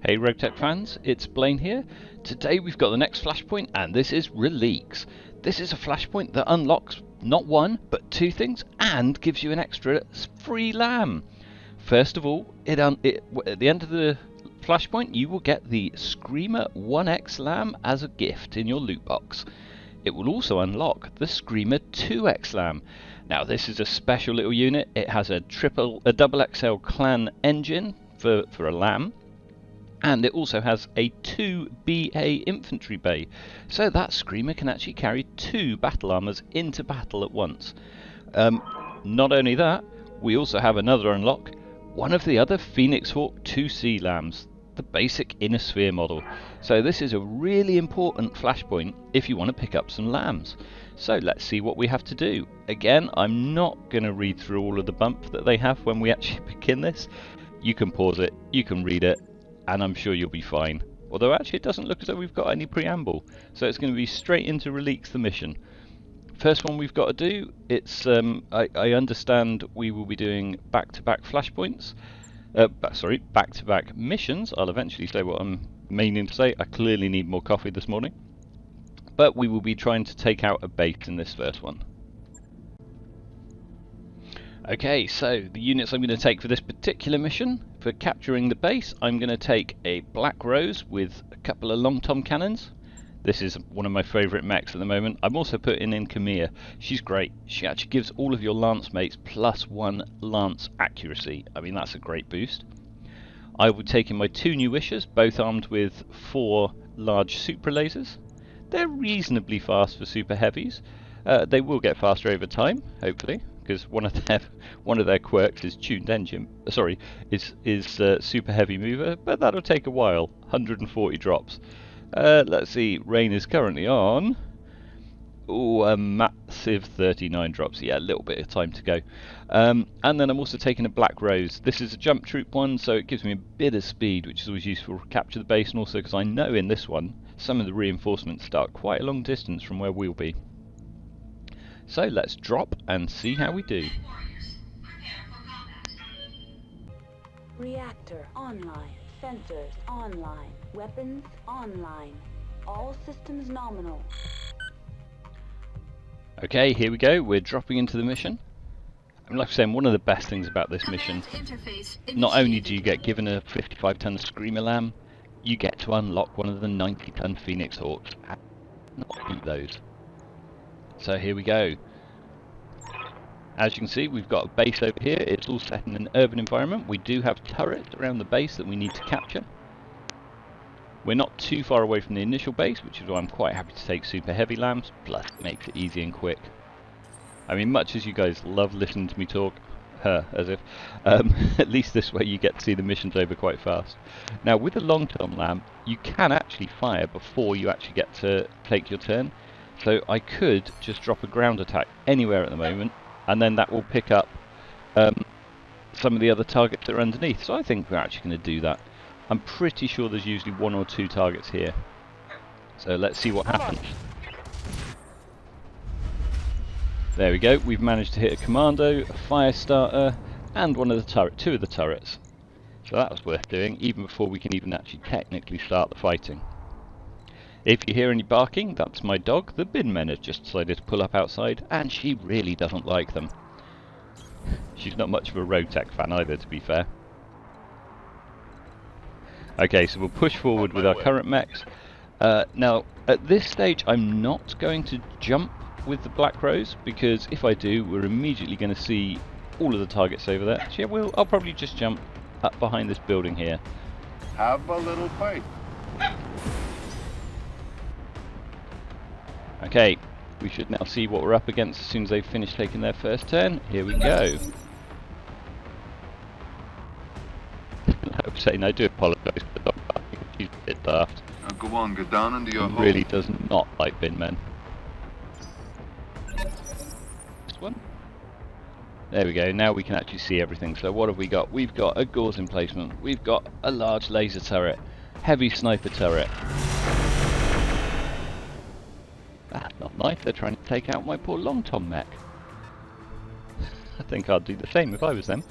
Hey RogueTech fans, it's Blaine here. Today we've got the next Flashpoint and this is Reliques. This is a Flashpoint that unlocks not one but two things and gives you an extra free LAM. First of all, at the end of the Flashpoint you will get the Screamer 1X LAM as a gift in your loot box. It will also unlock the Screamer 2X LAM. Now this is a special little unit. It has a double XL clan engine for a LAM. And it also has a 2BA infantry bay, so that Screamer can actually carry two battle armors into battle at once. Not only that, we also have another unlock, one of the other Phoenix Hawk 2C LAMs, the basic Inner Sphere model. So this is a really important Flashpoint if you want to pick up some LAMs. So let's see what we have to do. Again, I'm not going to read through all of the bump that they have when we actually begin this. You can pause it, you can read it, and I'm sure you'll be fine. Although actually it doesn't look as though we've got any preamble, so it's going to be straight into Reliques the mission. First one we've got to do, it's I understand we will be doing back-to-back flashpoints, back-to-back missions. I'll eventually say what I'm meaning to say. I clearly need more coffee this morning, but we will be trying to take out a base in this first one. Okay, so the units I'm going to take for this particular mission, for capturing the base, I'm going to take a Black Rose with a couple of long tom cannons. This is one of my favourite mechs at the moment. I'm also putting in Camille. She's great. She actually gives all of your lance mates +1 lance accuracy. I mean, that's a great boost. I will take in my two new Wishers, both armed with 4 large super lasers. They're reasonably fast for super heavies. They will get faster over time, hopefully, because one of their quirks is tuned engine. Sorry, is super heavy mover, but that'll take a while. 140 drops. Let's see. Rain is currently on. Oh, a massive 39 drops. Yeah, a little bit of time to go. And then I'm also taking a Black Rose. This is a jump troop one, so it gives me a bit of speed, which is always useful to capture the base, and also because I know in this one some of the reinforcements start quite a long distance from where we'll be. So let's drop and see how we do. Reactor online, sensors online, weapons online, all systems nominal. Okay, here we go. We're dropping into the mission. And like I said, one of the best things about this mission, not only do you get given a 55-ton Screamer LAM, you get to unlock one of the 90-ton Phoenix Hawks and not beat those. So here we go. As you can see, we've got a base over here. It's all set in an urban environment. We do have turrets around the base that we need to capture. We're not too far away from the initial base, which is why I'm quite happy to take super heavy LAMs, plus it makes it easy and quick. I mean, much as you guys love listening to me talk, as if, at least this way you get to see the missions over quite fast. Now with a long-term LAM, you can actually fire before you actually get to take your turn. So I could just drop a ground attack anywhere at the moment, and then that will pick up some of the other targets that are underneath. So I think we're actually going to do that. I'm pretty sure there's usually 1 or 2 targets here. So let's see what happens. There we go. We've managed to hit a commando, a fire starter, and two of the turrets. So that was worth doing, even before we can even actually technically start the fighting. If you hear any barking, that's my dog. The bin men have just decided to pull up outside, and she really doesn't like them. She's not much of a RogueTech fan either, to be fair. Okay, so we'll push forward with our current mechs. Now, at this stage, I'm not going to jump with the Black Rose, because if I do, we're immediately going to see all of the targets over there. So yeah, I'll probably just jump up behind this building here. Have a little fight. Okay, we should now see what we're up against as soon as they've finished taking their first turn. Here we go. I'm saying I do apologise for the dog barking. She's a bit daft. Now go on, get down into your hole. Really does not like bin men. This one. There we go. Now we can actually see everything. So what have we got? We've got a gauze emplacement. We've got a large laser turret, heavy sniper turret. That's not nice. They're trying to take out my poor long tom mech. I think I'd do the same if I was them.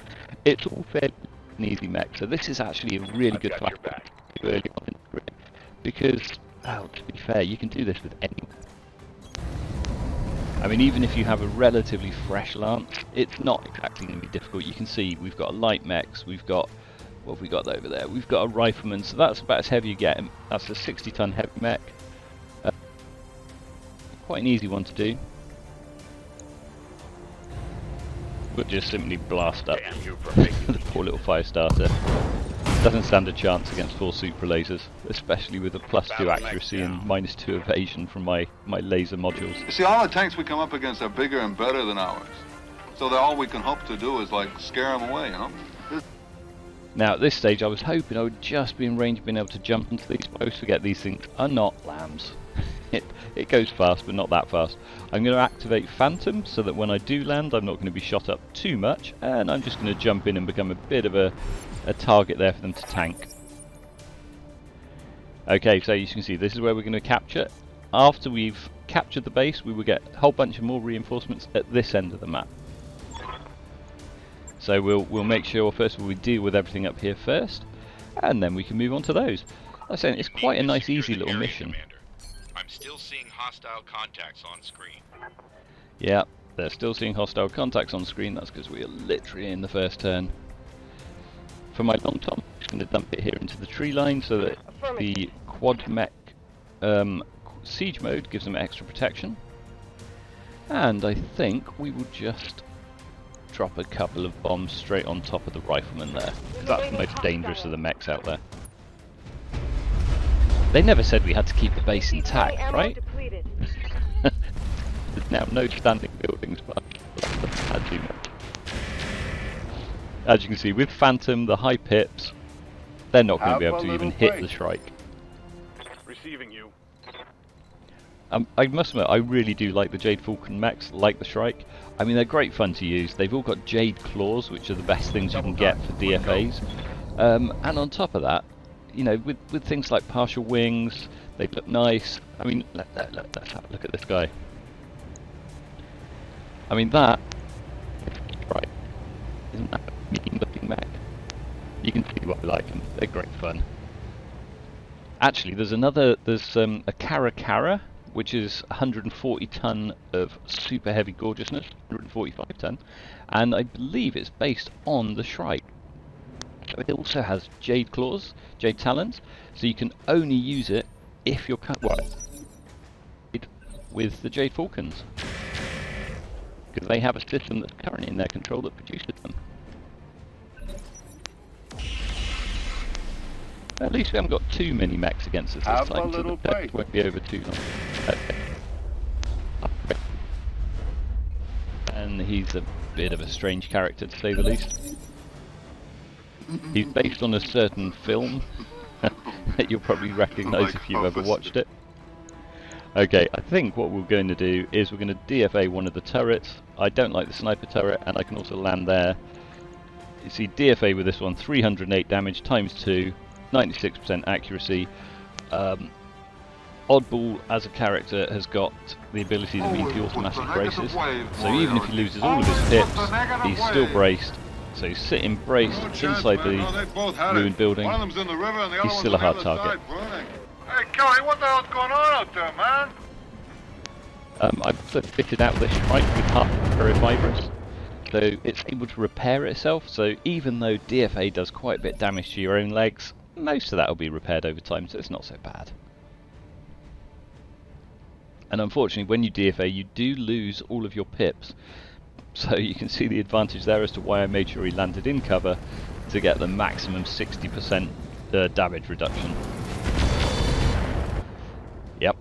It's all fairly an easy mech, so this is actually a really good flashback. early on in the grid, because, oh, to be fair, you can do this with anyone. I mean, even if you have a relatively fresh lance, it's not exactly going to be difficult. You can see we've got a light mechs, we've got, what have we got over there? We've got a rifleman, so that's about as heavy you get. That's a 60-ton heavy mech. Quite an easy one to do. We'll just simply blast up the poor little fire starter. Doesn't stand a chance against full super lasers, especially with a +2 accuracy and -2 evasion from my laser modules. You see, all the tanks we come up against are bigger and better than ours. So that all we can hope to do is, like, scare them away, you know? Now, at this stage, I was hoping I would just be in range of being able to jump into these, but I always forget these things are not lambs. It goes fast, but not that fast. I'm going to activate Phantom so that when I do land, I'm not going to be shot up too much, and I'm just going to jump in and become a bit of a target there for them to tank. Okay, so you can see this is where we're going to capture. After we've captured the base, we will get a whole bunch of more reinforcements at this end of the map. So we'll make sure first of all we deal with everything up here first, and then we can move on to those. Like I said, it's quite a nice, easy little mission. I'm still seeing hostile contacts on screen. Yeah, they're still seeing hostile contacts on screen. That's because we are literally in the first turn. For my long tom, I'm just going to dump it here into the tree line so that the quad mech siege mode gives them extra protection. And I think we will just drop a couple of bombs straight on top of the rifleman there, because that's the most dangerous of the mechs out there. They never said we had to keep the base intact, right? There's now no standing buildings, but I do much. As you can see, with Phantom, the high pips, they're not going to be able to even hit the Shrike. Receiving you. I must admit, I really do like the Jade Falcon mechs, like the Shrike. I mean, they're great fun to use. They've all got Jade Claws, which are the best things you can get for DFAs. And on top of that, you know, with things like partial wings, they look nice. I mean, let's have a look at this guy. I mean, that, right, isn't that a mean looking mech? You can see why I like them. They're great fun. Actually, there's a Cara, which is 140 ton of super heavy gorgeousness, 145 ton, and I believe it's based on the Shrike. So it also has Jade Claws, Jade Talons, so you can only use it if you're with the Jade Falcons, because they have a system that's currently in their control that produces them. At least we haven't got too many mechs against us this time, so the test won't be over too long. Okay. And he's a bit of a strange character, to say the least. He's based on a certain film that you'll probably recognise if you've ever watched it. Okay, I think what we're going to do is we're going to DFA one of the turrets. I don't like the sniper turret, and I can also land there. You see, DFA with this one, 308 damage times 2, 96% accuracy. Oddball as a character has got the ability to meet the automatic braces, so even if he loses all of his pips, he's still braced. So he's sitting braced inside the ruined building. He's still a hard target. Hey, Kelly, what the hell's going on out there, man? I've also fitted out this Shrike with half ferrofibrous, so it's able to repair itself. So even though DFA does quite a bit of damage to your own legs, most of that will be repaired over time, so it's not so bad. And unfortunately, when you DFA, you do lose all of your pips. So you can see the advantage there as to why I made sure he landed in cover to get the maximum 60% damage reduction. Yep.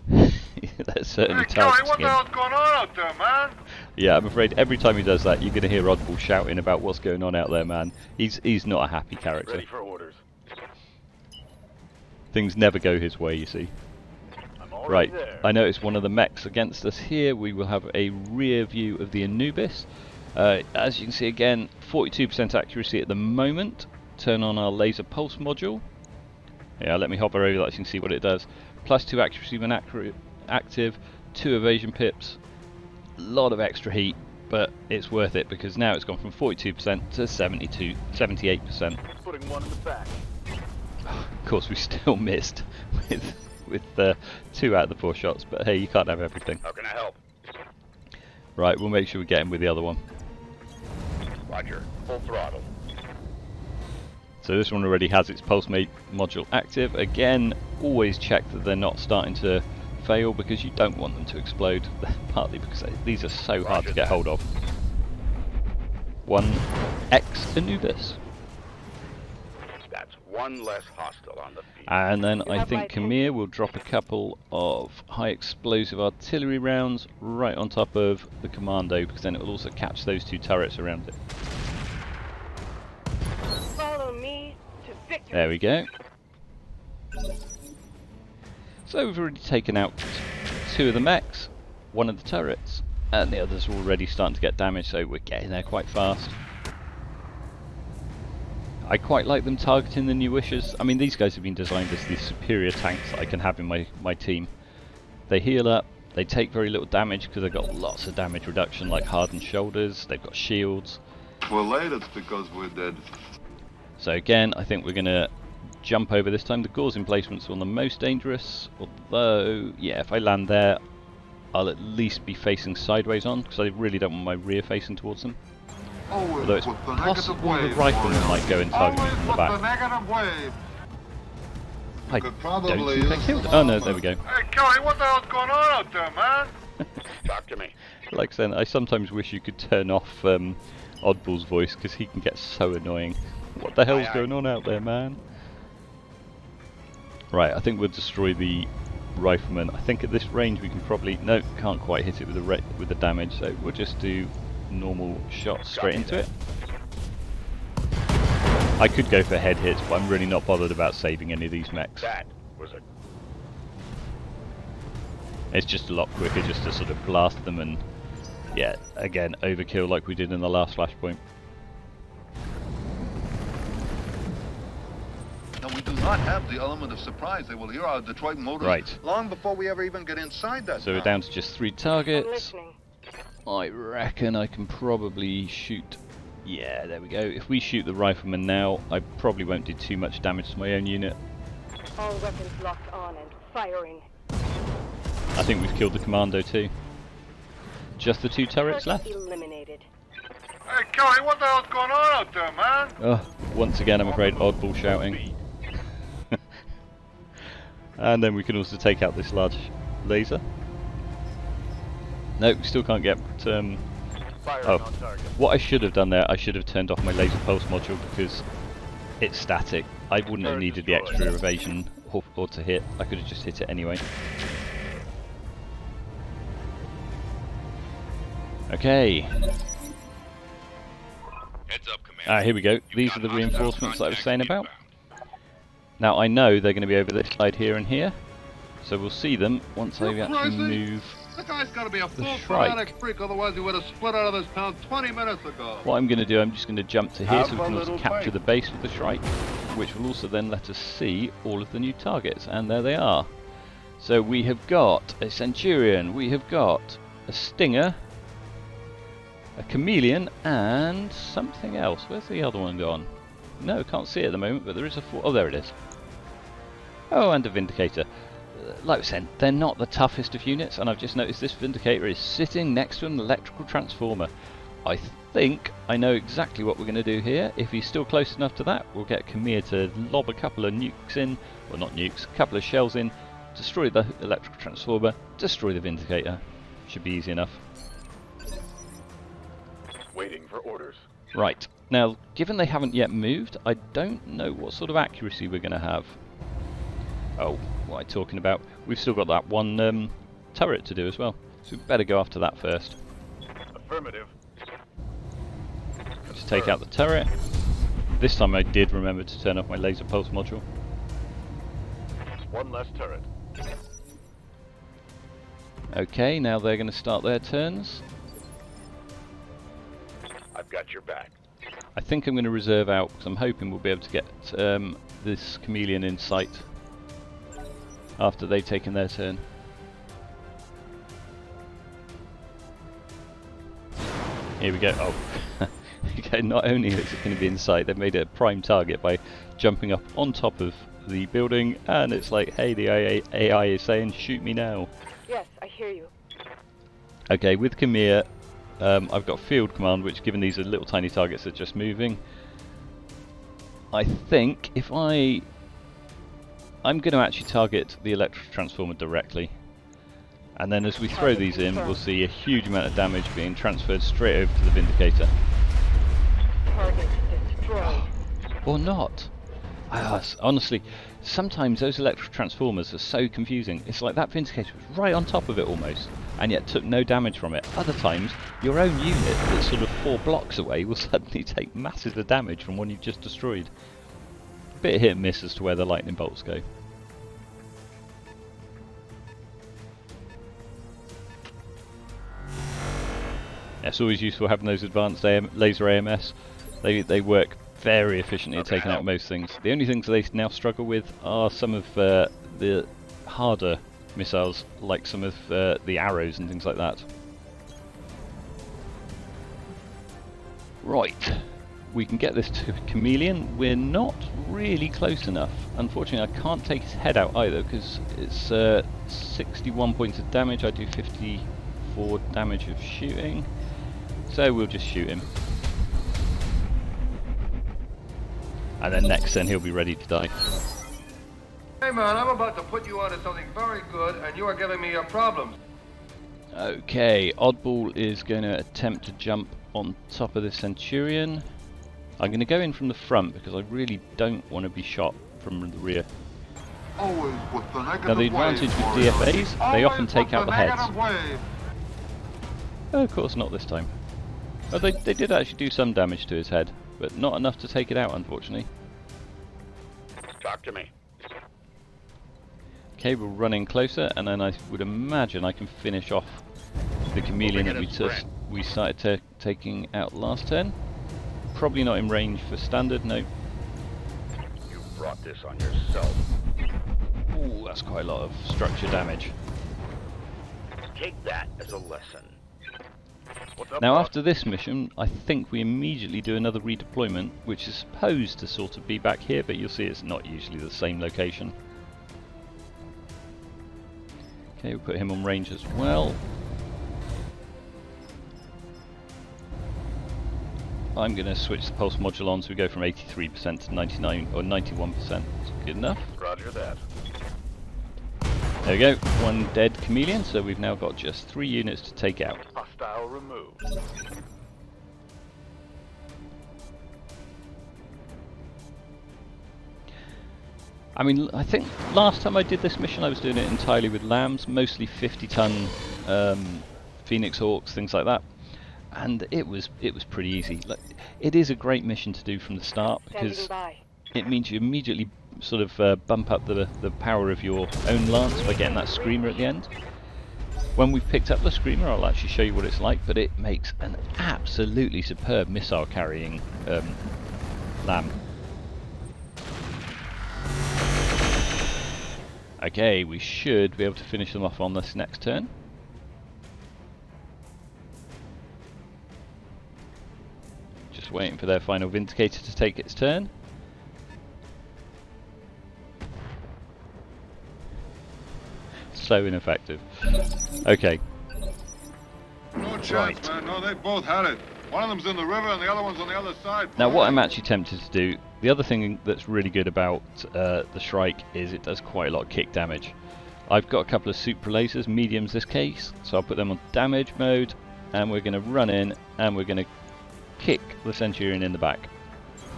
That certainly tells Kelly, what the hell's going on out there, man? Yeah, I'm afraid every time he does that, you're going to hear Oddball shouting about what's going on out there, man. He's not a happy character. Ready for orders. Things never go his way, you see. Right, I noticed one of the mechs against us here. We will have a rear view of the Anubis. As you can see again, 42% accuracy at the moment. Turn on our laser pulse module. Yeah, let me hover over that so you can see what it does. +2 accuracy when active, 2 evasion pips. A lot of extra heat, but it's worth it because now it's gone from 42% to 78%. Putting one in the back. Of course we still missed with 2 out of the 4 shots, but hey, you can't have everything. How can I help? Right, we'll make sure we get him with the other one. Roger. Full throttle. So this one already has its pulse module active. Again, always check that they're not starting to fail because you don't want them to explode, partly because these are so hard to get hold of. 1X Anubis. That's 1 less hostile on the field. And then I think Khmer will drop a couple of high explosive artillery rounds right on top of the commando, because then it will also catch those 2 turrets around it. Follow me to victory. There we go. So we've already taken out 2 of the mechs, 1 of the turrets, and the others are already starting to get damaged, so we're getting there quite fast. I quite like them targeting the new wishes. I mean, these guys have been designed as the superior tanks that I can have in my team. They heal up, they take very little damage because they've got lots of damage reduction, like hardened shoulders, they've got shields. We're late, it's because we're dead. So again, I think we're going to jump over this time. The Gauze emplacements are the most dangerous, although, yeah, if I land there, I'll at least be facing sideways on, because I really don't want my rear facing towards them. Although it's possible the rifleman might go and target me from the back. I don't think I killed it. Oh no, there we go. Hey Kelly, what the hell's going on out there, man? Talk to me. Like I said, I sometimes wish you could turn off Oddball's voice, because he can get so annoying. What the hell's going on out there, man? Right, I think we'll destroy the rifleman. I think at this range we can probably... No, can't quite hit it with the damage, so we'll just do normal shots straight into it. I could go for head hits, but I'm really not bothered about saving any of these mechs. That was a... It's just a lot quicker just to sort of blast them and, yeah, again, overkill like we did in the last Flashpoint. No, we do not have the element of surprise. They will hear our Detroit motors long before we ever even get inside that. So we're down to just 3 targets. I'm listening. I reckon I can probably shoot... Yeah, there we go. If we shoot the rifleman now, I probably won't do too much damage to my own unit. All weapons locked on and firing. I think we've killed the commando too. Just the 2 turrets left. Eliminated. Hey Kelly, what the hell's going on out there, man? Oh, once again I'm afraid Oddball shouting. And then we can also take out this large laser. No, we still can't get... Oh, what I should have done there, I should have turned off my laser pulse module because it's static. I wouldn't have needed the extra evasion or to hit. I could have just hit it anyway. Okay. Heads up, Commander. Ah, here we go. These are the reinforcements that I was saying about. Now I know they're going to be over this side here and here, so we'll see them once I actually move. The guy's got to be a full Shrike. fanatic freak, otherwise he would have split out of this town 20 minutes ago. What I'm going to do, I'm just going to jump to here so we can also capture the base with the Shrike, which will also then let us see all of the new targets, and there they are. So we have got a Centurion, we have got a Stinger, a Chameleon, and something else. Where's the other one gone? No, can't see it at the moment, but there is a oh, there it is. Oh, and a Vindicator. Like I said, they're not the toughest of units, and I've just noticed this Vindicator is sitting next to an electrical transformer. I think I know exactly what we're going to do here. If he's still close enough to that, we'll get Khmer to lob a couple of nukes in, well not nukes, a couple of shells in, destroy the electrical transformer, destroy the Vindicator. Should be easy enough. Waiting for orders. Right, now given they haven't yet moved, I don't know what sort of accuracy we're going to have. Oh, what am I talking about? We've still got that one turret to do as well, so we better go after that first. Affirmative. Just take out the turret. This time I did remember to turn off my laser pulse module. 1 less turret. Okay, now they're going to start their turns. I've got your back. I think I'm going to reserve out because I'm hoping we'll be able to get this Chameleon in sight after they've taken their turn. Here we go. Oh, Okay, not only is it going to be in sight, they've made it a prime target by jumping up on top of the building, and it's like, hey, the AI is saying, shoot me now. Yes, I hear you. Okay, with Khmer, I've got field command, which, given these are little tiny targets that are just moving, I think if I'm going to actually target the electric transformer directly, and then as we throw these in, we'll see a huge amount of damage being transferred straight over to the Vindicator. Target destroyed. Or not. Honestly, sometimes those electric transformers are so confusing. It's like that Vindicator was right on top of it almost, and yet took no damage from it. Other times, your own unit that's sort of 4 blocks away will suddenly take massive damage from one you've just destroyed. A bit of hit and miss as to where the lightning bolts go. Yeah, it's always useful having those advanced laser AMS. They work very efficiently at taking out most things. The only things they now struggle with are some of the harder missiles, like some of the arrows and things like that. Right, we can get this to Chameleon. We're not really close enough. Unfortunately, I can't take his head out either because it's 61 points of damage. I do 54 damage of shooting, so we'll just shoot him. And then next turn he'll be ready to die. Hey man, I'm about to put you onto something very good, and you are giving me your problems. Okay, Oddball is going to attempt to jump on top of the Centurion. I'm going to go in from the front because I really don't want to be shot from the rear. Always with the negative Now the advantage with DFAs, they often take out the heads. Oh, of course not this time. Oh, they did actually do some damage to his head, but not enough to take it out, unfortunately. Talk to me. Okay, we'll run in closer, and then I would imagine I can finish off the Chameleon that we started taking out last turn. Probably not in range for standard, no. You brought this on yourself. Ooh, that's quite a lot of structure damage. Take that as a lesson. What's up, Now boss? after this mission, I think we immediately do another redeployment, which is supposed to sort of be back here, but you'll see it's not usually the same location. Okay, we'll put him on range as well. I'm going to switch the pulse module on so we go from 83% to 99 or 91%. That's good enough. Roger that. There we go, one dead Chameleon, so we've now got just 3 units to take out. Hostile removed. I mean, I think last time I did this mission I was doing it entirely with LAMs, mostly 50-ton Phoenix Hawks, things like that. And it was pretty easy. Like, it is a great mission to do from the start because it means you immediately sort of bump up the power of your own lance by getting that screamer at the end. When we've picked up the screamer, I'll actually show you what it's like, but it makes an absolutely superb missile carrying LAM. Okay, we should be able to finish them off on this next turn. Just waiting for their final Vindicator to take its turn. So ineffective. Okay. No chance, man. No, they both had it. One of them's in the river and the other one's on the other side. Now what I'm actually tempted to do, the other thing that's really good about the Shrike is it does quite a lot of kick damage. I've got a couple of super lasers, mediums this case, so I'll put them on damage mode, and we're going to run in and we're going to kick the Centurion in the back.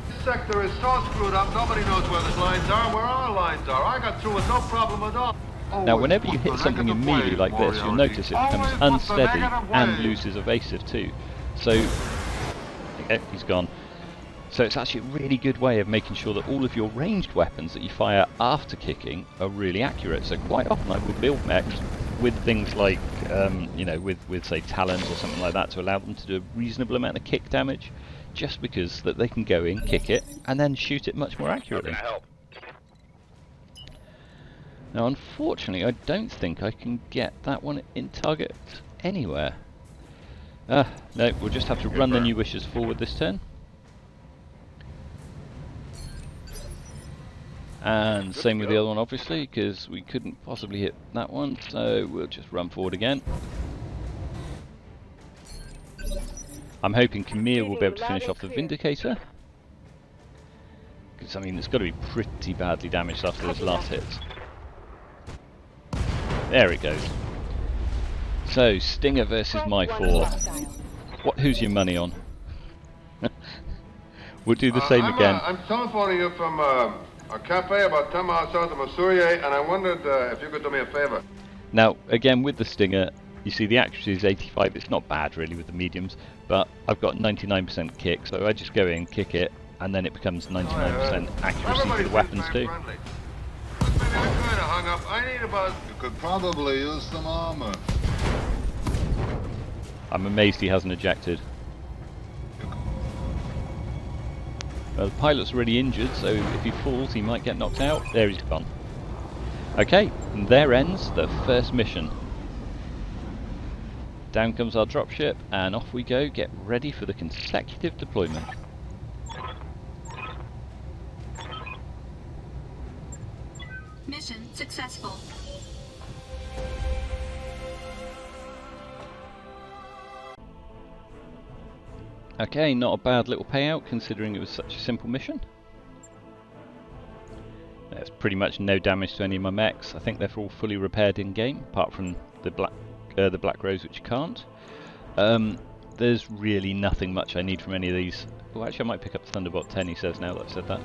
This sector is so screwed up, nobody knows where the lines are, where our lines are. I got through with no problem at all. Now whenever you hit something immediately like this, you'll notice it becomes unsteady and loses evasive too. So, okay, he's gone. So it's actually a really good way of making sure that all of your ranged weapons that you fire after kicking are really accurate. So quite often I will build mechs with things like, you know, with say talons or something like that to allow them to do a reasonable amount of kick damage, just because that they can go in, kick it, and then shoot it much more accurately. How can I help? Now unfortunately I don't think I can get that one in target anywhere. No, we'll just have to run the new wishes forward this turn. And same with the other one, obviously, because we couldn't possibly hit that one, so we'll just run forward again. I'm hoping Camille will be able to finish off the Vindicator. Because, I mean, it's got to be pretty badly damaged after those last hits. There it goes. So, Stinger versus my 4. Who's your money on? We'll do the same again. I'm telephoning you from a cafe about 10 miles south of Missouri, and I wondered if you could do me a favor. Now, again, with the Stinger, you see the accuracy is 85. It's not bad, really, with the mediums, but I've got 99% kick, so I just go in, kick it, and then it becomes 99% accuracy for the weapons too. Maybe I'm kind of hung up. I need about... You could probably use some armor. I'm amazed he hasn't ejected. Well, the pilot's already injured, so if he falls he might get knocked out. There, he's gone. Okay, and there ends the first mission. Down comes our dropship, and off we go, get ready for the consecutive deployment. Mission successful. Okay, not a bad little payout considering it was such a simple mission. There's pretty much no damage to any of my mechs. I think they're all fully repaired in game, apart from the Black Rose, which you can't. There's really nothing much I need from any of these. Oh, actually I might pick up the Thunderbolt 10, he says now that I've said that.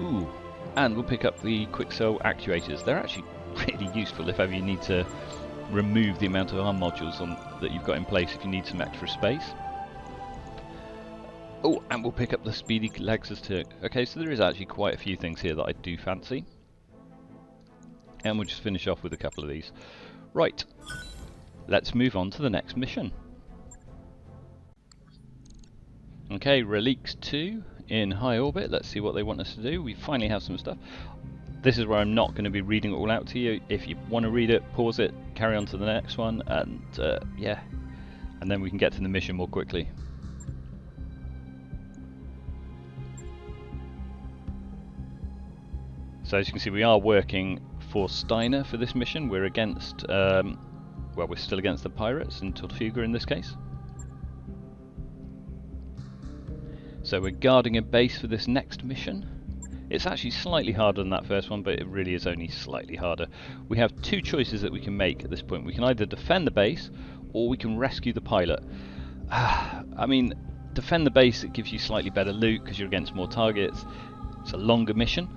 Ooh, and we'll pick up the Quick Cell actuators. They're actually really useful if ever you need to remove the amount of arm modules that you've got in place if you need some extra space. Oh, and we'll pick up the Speedy Lexus too. Okay, so there is actually quite a few things here that I do fancy. And we'll just finish off with a couple of these. Right, let's move on to the next mission. Okay, Reliques 2 in high orbit. Let's see what they want us to do. We finally have some stuff. This is where I'm not going to be reading it all out to you. If you want to read it, pause it, carry on to the next one, and yeah. And then we can get to the mission more quickly. So as you can see, we are working for Steiner for this mission. We're against, well, we're still against the pirates and Tortuga in this case. So we're guarding a base for this next mission. It's actually slightly harder than that first one, but it really is only slightly harder. We have two choices that we can make at this point. We can either defend the base, or we can rescue the pilot. I mean, defend the base, it gives you slightly better loot because you're against more targets. It's a longer mission.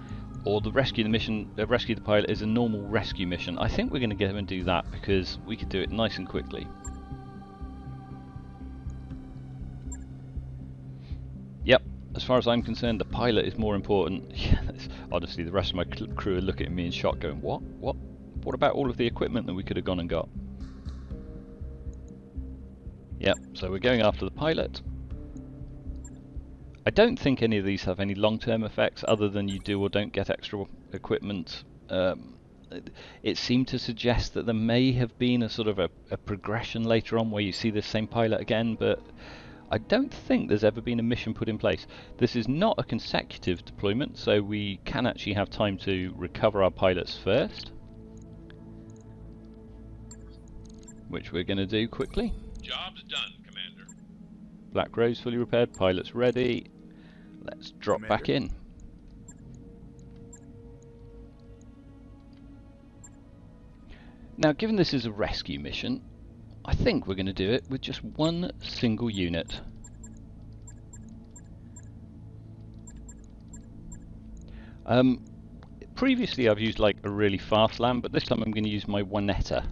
Or the rescue the pilot is a normal rescue mission. I think we're going to go and do that because we could do it nice and quickly. Yep, as far as I'm concerned, the pilot is more important. Honestly, the rest of my crew are looking at me in shock, going, "What? What? What about all of the equipment that we could have gone and got?" Yep, so we're going after the pilot. I don't think any of these have any long-term effects other than you do or don't get extra equipment. It seemed to suggest that there may have been a sort of a progression later on where you see this same pilot again, but I don't think there's ever been a mission put in place. This is not a consecutive deployment, so we can actually have time to recover our pilots first, which we're going to do quickly. Job's done, Commander. Black Rose fully repaired, pilots ready. Let's drop back in. Now, given this is a rescue mission, I think we're going to do it with just one single unit. Previously I've used like a really fast LAM, but this time I'm going to use my Onetta.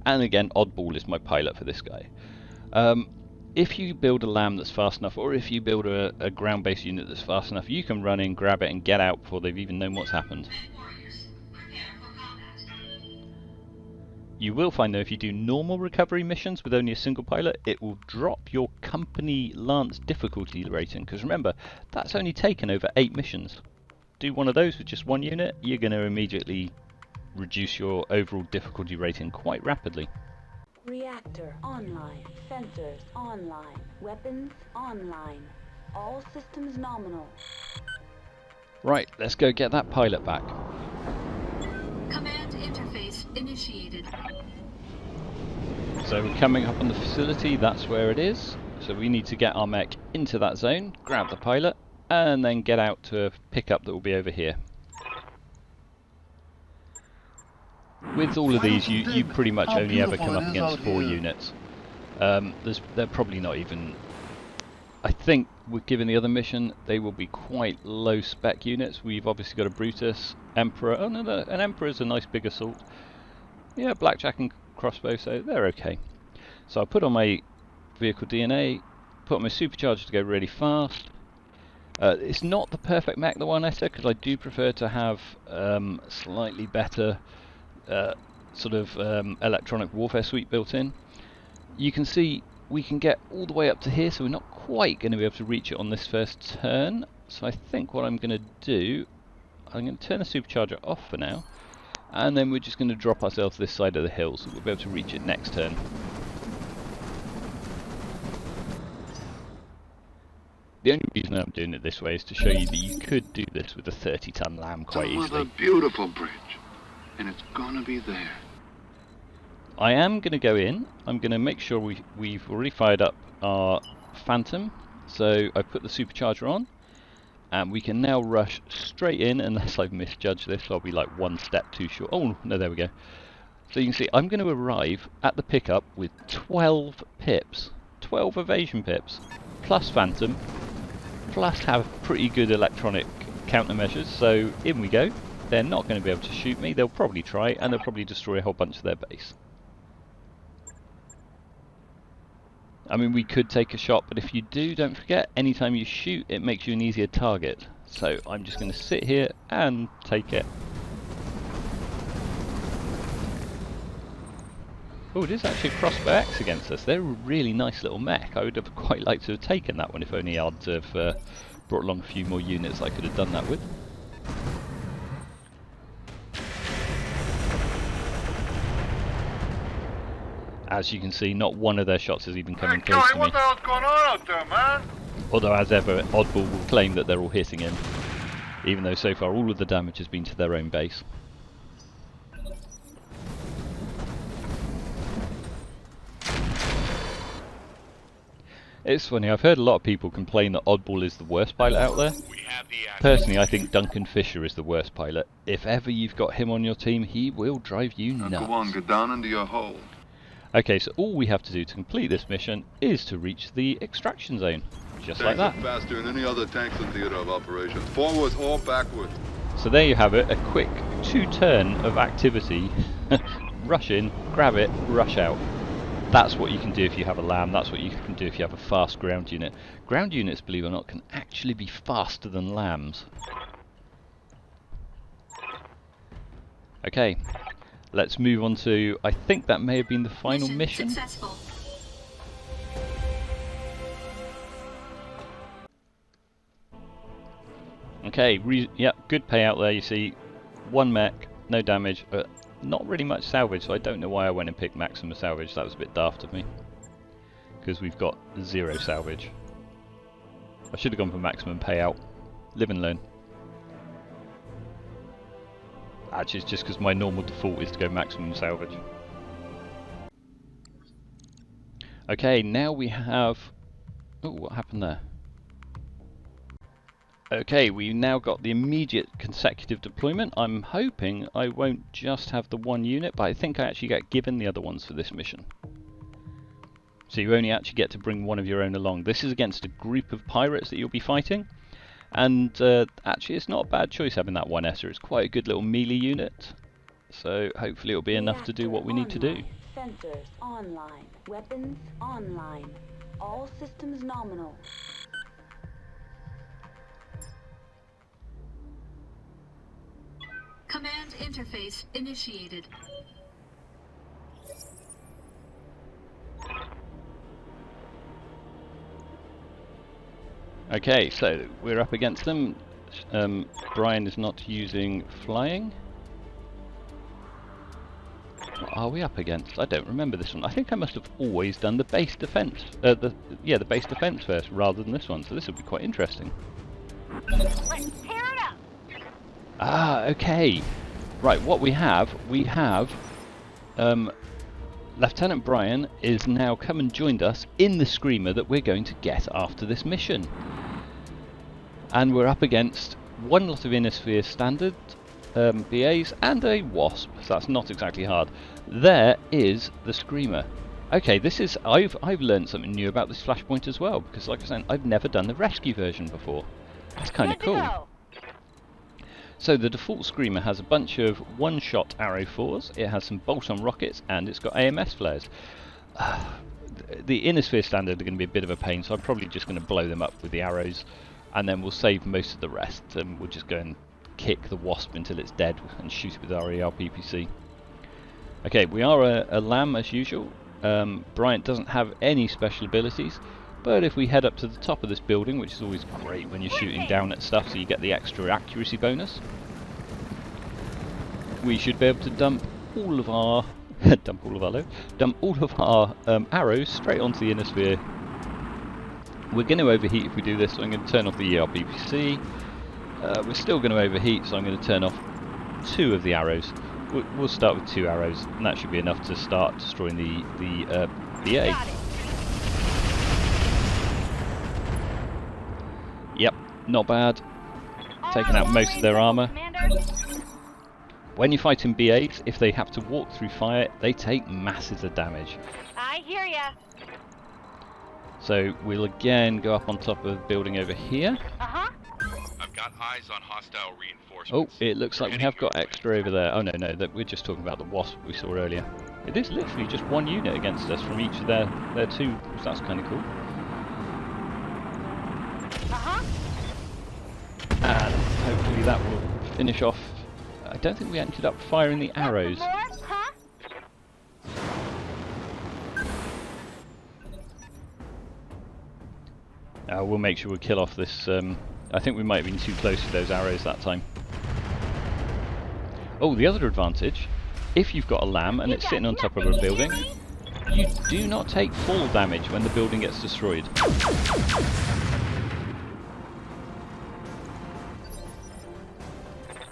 And again, Oddball is my pilot for this guy. If you build a LAM that's fast enough, or if you build a ground-based unit that's fast enough, you can run in, grab it, and get out before they've even known what's happened. You will find, though, if you do normal recovery missions with only a single pilot, it will drop your company Lance difficulty rating, because remember, that's only taken over 8 missions. Do one of those with just one unit, you're going to immediately reduce your overall difficulty rating quite rapidly. Reactor online. Sensors online. Weapons online. All systems nominal. Right, let's go get that pilot back. Command interface initiated. So we're coming up on the facility, that's where it is. So we need to get our mech into that zone, grab the pilot, and then get out to a pickup that will be over here. With all of these, you pretty much only ever come up against 4 units. They're probably not even... I think, given the other mission, they will be quite low spec units. We've obviously got a Brutus, Emperor. Oh no, an Emperor is a nice big assault. Yeah, Blackjack and crossbow, so they're okay. So I'll put on my vehicle DNA, put on my supercharger to go really fast. It's not the perfect mech, the One-Etter, because I do prefer to have slightly better sort of electronic warfare suite built in. You can see we can get all the way up to here, so we're not quite going to be able to reach it on this first turn. So I think what I'm going to do, I'm going to turn the supercharger off for now, and then we're just going to drop ourselves this side of the hill, so we'll be able to reach it next turn. The only reason I'm doing it this way is to show you that you could do this with a 30-ton LAM quite easily. It's a beautiful bridge, and it's gonna be there. I am going to go in. I'm going to make sure we've already fired up our Phantom. So I put the supercharger on, and we can now rush straight in. Unless I've misjudged this, I'll be like one step too short. Oh no, there we go. So you can see I'm going to arrive at the pickup with 12 pips, 12 evasion pips, plus Phantom, plus have pretty good electronic countermeasures. So in we go. They're not going to be able to shoot me. They'll probably try, and they'll probably destroy a whole bunch of their base. I mean, we could take a shot, but if you do, don't forget, anytime you shoot, it makes you an easier target. So I'm just going to sit here and take it. Oh, it is actually a Crossbow X against us. They're a really nice little mech. I would have quite liked to have taken that one if only I'd have brought along a few more units I could have done that with. As you can see, not one of their shots has even come in close to me. What the hell's going on out there, man? Although, as ever, Oddball will claim that they're all hitting him, even though so far all of the damage has been to their own base. It's funny, I've heard a lot of people complain that Oddball is the worst pilot out there. Personally, I think Duncan Fisher is the worst pilot. If ever you've got him on your team, he will drive you nuts. Now go on, get down into your hole. Okay, so all we have to do to complete this mission is to reach the extraction zone. Just like that. Tanks are faster than any other tanks in theater of operations. Forwards or backwards. So there you have it, a quick 2-turn of activity. Rush in, grab it, rush out. That's what you can do if you have a LAM, that's what you can do if you have a fast ground unit. Ground units, believe it or not, can actually be faster than LAMs. Okay, let's move on to, I think that may have been the final mission. Successful. Okay, yeah, good payout there, you see. 1 mech, no damage, not really much salvage, so I don't know why I went and picked maximum salvage. That was a bit daft of me, because we've got 0 salvage. I should have gone for maximum payout. Live and learn. Actually, it's just because my normal default is to go maximum salvage. Okay, now we have... Oh, what happened there? Okay, we now got the immediate consecutive deployment. I'm hoping I won't just have the 1 unit, but I think I actually get given the other ones for this mission. So you only actually get to bring 1 of your own along. This is against a group of pirates that you'll be fighting. And actually it's not a bad choice having that One-Etter. It's quite a good little melee unit. So hopefully it'll be enough to do what we need to do. Sensors online. Weapons online. All systems nominal. Command interface initiated. Okay, so we're up against them. Brian is not using flying. What are we up against? I don't remember this one. I think I must have always done the base defense. The base defense first rather than this one. So this will be quite interesting. Let's tear it up. Ah, okay. Right, what we have Lieutenant Brian is now come and joined us in the Screamer that we're going to get after this mission. And we're up against one lot of Innisphere Standard BAs and a Wasp, so that's not exactly hard. There is the Screamer. Okay, this is I've learned something new about this Flashpoint as well, because like I said, I've never done the rescue version before. That's kind of cool. So the default Screamer has a bunch of one-shot arrow 4s, it has some bolt-on rockets, and it's got AMS flares. The Innisphere Standard are going to be a bit of a pain, so I'm probably just going to blow them up with the arrows, and then we'll save most of the rest, and we'll just go and kick the Wasp until it's dead and shoot it with our ERPPC. Okay, we are a LAM as usual. Bryant doesn't have any special abilities, but if we head up to the top of this building, which is always great when you're shooting down at stuff so you get the extra accuracy bonus, we should be able to dump all of our arrows straight onto the Innisphere. We're going to overheat if we do this, so I'm going to turn off the ERPPC. We're still going to overheat, so I'm going to turn off 2 of the arrows. We'll start with 2 arrows, and that should be enough to start destroying the BA. Yep, not bad. Taking out most of their armour. When you're fighting BAs, if they have to walk through fire, they take masses of damage. I hear ya. So we'll again go up on top of the building over here. Uh-huh. I've got eyes on hostile Oh, reinforcements. it looks like we have got extra over there. Oh no, we're just talking about the Wasp we saw earlier. It is literally just one unit against us from each of their 2, so that's kind of cool. Uh-huh. And hopefully that will finish off. I don't think we ended up firing the arrows. More? Huh? We'll make sure we kill off this. I think we might have been too close to those arrows that time. Oh, the other advantage, if you've got a LAM and it's sitting on top of a building, you do not take fall damage when the building gets destroyed.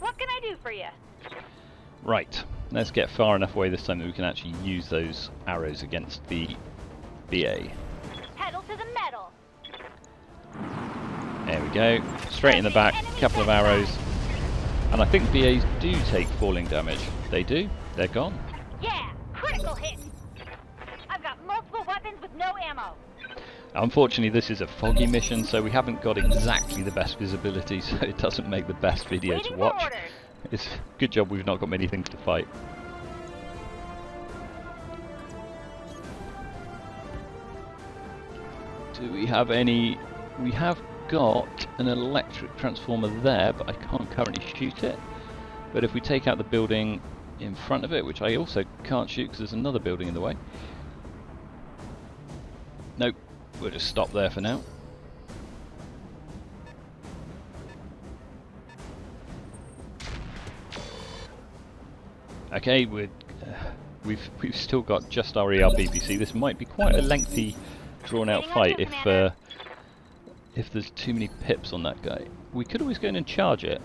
What can I do for you? Right, let's get far enough away this time that we can actually use those arrows against the BA. Pedal to the metal. There we go, straight in the back, couple of arrows. And I think BAs do take falling damage. They do, they're gone. Yeah, critical hit. I've got multiple weapons with no ammo. Unfortunately, this is a foggy mission, so we haven't got exactly the best visibility, so it doesn't make the best video to Waiting for watch. orders. It's a good job we've not got many things to fight. Do we have any? We have got an electric transformer there, but I can't currently shoot it. But if we take out the building in front of it, which I also can't shoot because there's another building in the way. Nope, we'll just stop there for now. Okay, we've still got just our ERPPC. This might be quite a lengthy, drawn-out fight if there's too many pips on that guy. We could always go in and charge it.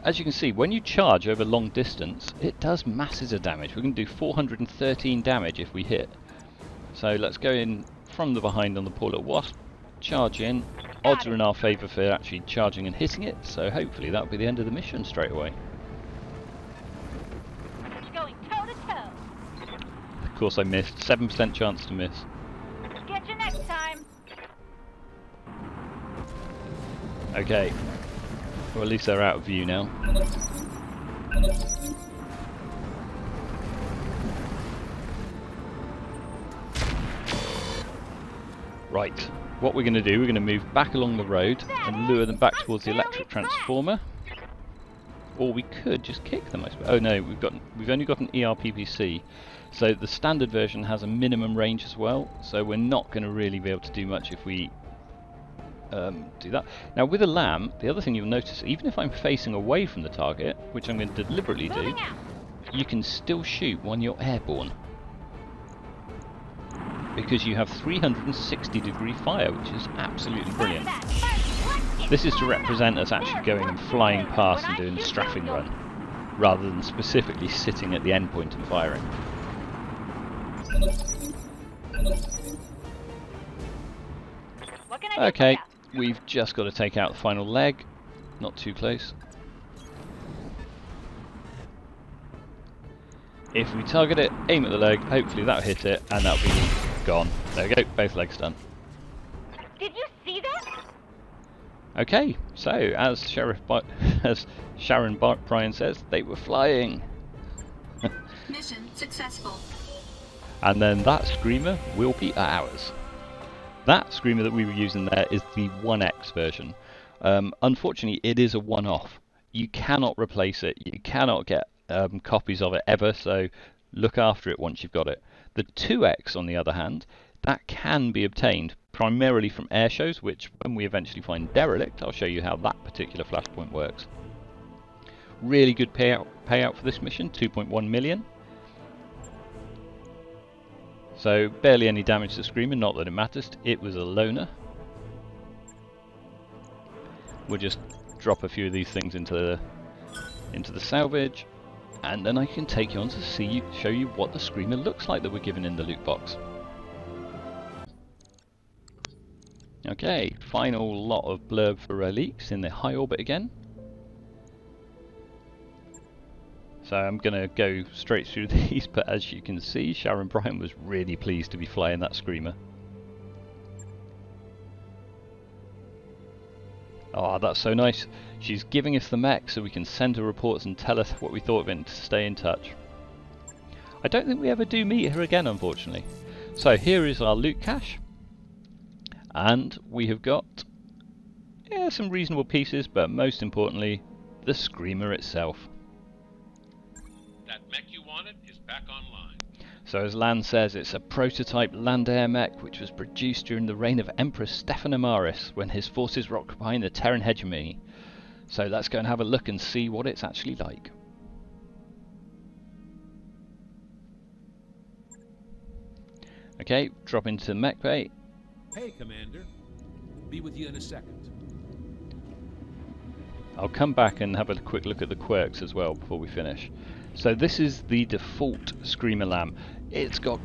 As you can see, when you charge over long distance, it does masses of damage. We're going to do 413 damage if we hit. So let's go in from the behind on the poor little Wasp, charge in. Odds are in our favour for actually charging and hitting it, so hopefully that'll be the end of the mission straight away. Going toe to toe. Of course I missed, 7% chance to miss. Get you next time. Okay, well at least they're out of view now. Right, what we're going to do, we're going to move back along the road and lure them back towards the electric transformer. Or we could just kick them, I suppose. Oh no, we've only got an ERPPC. So the standard version has a minimum range as well, so we're not going to really be able to do much if we do that. Now with a LAM, the other thing you'll notice, even if I'm facing away from the target, which I'm going to deliberately do, you can still shoot when you're airborne, because you have 360-degree fire, which is absolutely brilliant. This is to represent us actually going and flying past and doing a strafing run, rather than specifically sitting at the endpoint and firing. Okay, we've just got to take out the final leg, not too close. If we target it, aim at the leg, hopefully that'll hit it, and that'll be gone. There we go, both legs done. Did you see that? Okay, so as Sharon Bryan says, they were flying. Mission successful. And then that screamer will be ours. That screamer that we were using there is the 1X version. Unfortunately, it is a one-off. You cannot replace it. You cannot get copies of it ever, so look after it once you've got it. The 2X, on the other hand, that can be obtained primarily from air shows, which when we eventually find Derelict, I'll show you how that particular Flashpoint works. Really good payout for this mission, 2.1 million. So barely any damage to the Screamer, not that it matters, it was a loner. We'll just drop a few of these things into the salvage, and then I can take you on to show you what the Screamer looks like that we're given in the loot box. Okay, final lot of blurb for Reliques in the high orbit again. So I'm going to go straight through these, but as you can see, Sharon Bryan was really pleased to be flying that Screamer. Oh, that's so nice. She's giving us the mech so we can send her reports and tell us what we thought of it and to stay in touch. I don't think we ever do meet her again, unfortunately. So here is our loot cache. And we have got some reasonable pieces, but most importantly, the Screamer itself. That mech you wanted is back online. So as Lan says, it's a prototype land air mech which was produced during the reign of Emperor Stephan Amaris when his forces were occupying the Terran hegemony. So let's go and have a look and see what it's actually like. Okay, drop into the mech bay. Hey, Commander. Be with you in a second. I'll come back and have a quick look at the quirks as well before we finish. So this is the default Screamer-LAM. It's got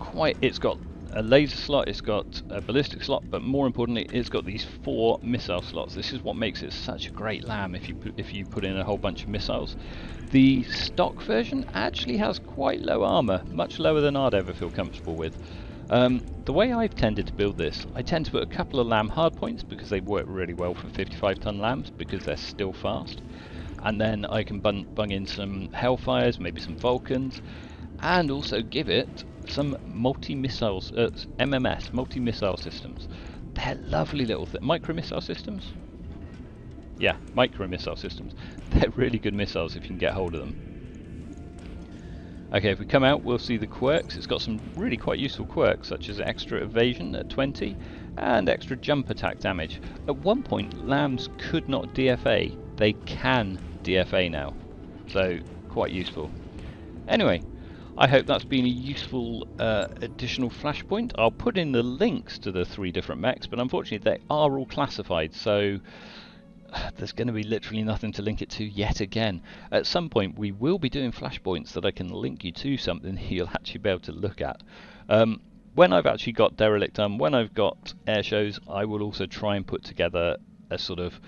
a laser slot, it's got a ballistic slot, but more importantly, it's got these 4 missile slots. This is what makes it such a great LAM if you put in a whole bunch of missiles. The stock version actually has quite low armor, much lower than I'd ever feel comfortable with. The way I've tended to build this, I tend to put a couple of LAM hardpoints because they work really well for 55-ton LAMs because they're still fast. And then I can bung in some Hellfires, maybe some Vulcans, and also give it some multi-missiles, MMS, multi-missile systems. They're lovely little micro-missile systems? Yeah, micro-missile systems. They're really good missiles if you can get hold of them. Okay, if we come out, we'll see the quirks. It's got some really quite useful quirks, such as extra evasion at 20 and extra jump attack damage. At one point, LAMs could not DFA. They can DFA now, so quite useful. Anyway, I hope that's been a useful additional Flashpoint. I'll put in the links to the 3 different mechs, but unfortunately they are all classified, so there's going to be literally nothing to link it to yet again. At some point we will be doing Flashpoints that I can link you to something you'll actually be able to look at. When I've actually got Derelict done, when I've got air shows, I will also try and put together a sort of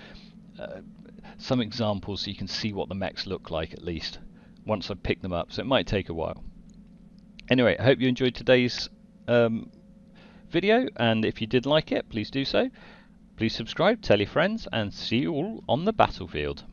some examples so you can see what the mechs look like at least once I've picked them up, so it might take a while. Anyway, I hope you enjoyed today's video, and if you did like it, please do so. Please subscribe, tell your friends, and see you all on the battlefield.